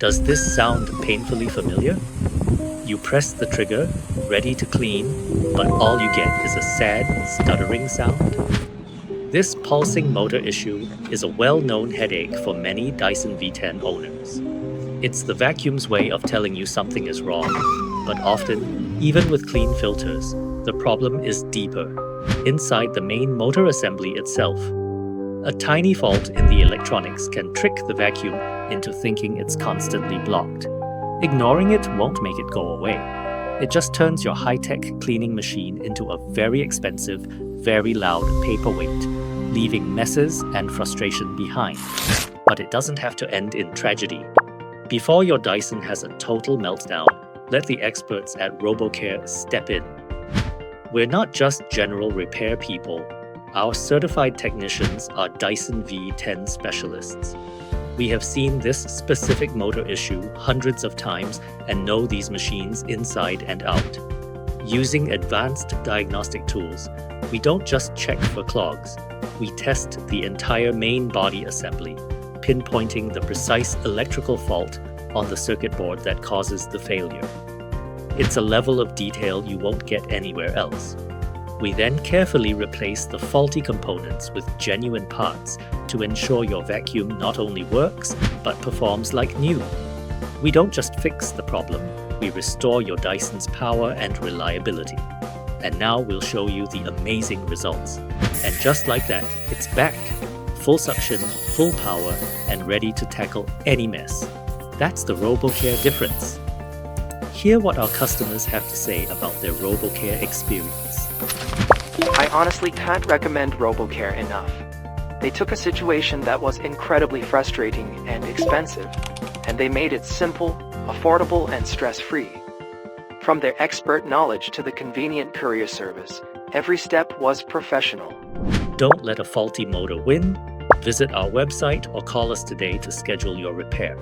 Does this sound painfully familiar? You press the trigger, ready to clean, but all you get is a sad, stuttering sound. This pulsing motor issue is a well-known headache for many Dyson V10 owners. It's the vacuum's way of telling you something is wrong, but often, even with clean filters, the problem is deeper, inside the main motor assembly itself. A tiny fault in the electronics can trick the vacuum into thinking it's constantly blocked. Ignoring it won't make it go away. It just turns your high-tech cleaning machine into a very expensive, very loud paperweight, leaving messes and frustration behind. But it doesn't have to end in tragedy. Before your Dyson has a total meltdown, let the experts at Robocare step in. We're not just general repair people. Our certified technicians are Dyson V10 specialists. We have seen this specific motor issue hundreds of times and know these machines inside and out. Using advanced diagnostic tools, we don't just check for clogs. We test the entire main body assembly, pinpointing the precise electrical fault on the circuit board that causes the failure. It's a level of detail you won't get anywhere else. We then carefully replace the faulty components with genuine parts to ensure your vacuum not only works, but performs like new. We don't just fix the problem, we restore your Dyson's power and reliability. And now we'll show you the amazing results. And just like that, it's back. Full suction, full power, and ready to tackle any mess. That's the Robocare difference. Hear what our customers have to say about their Robocare experience. I honestly can't recommend Robocare enough. They took a situation that was incredibly frustrating and expensive, and they made it simple, affordable, and stress-free. From their expert knowledge to the convenient courier service, every step was professional. Don't let a faulty motor win. Visit our website or call us today to schedule your repair.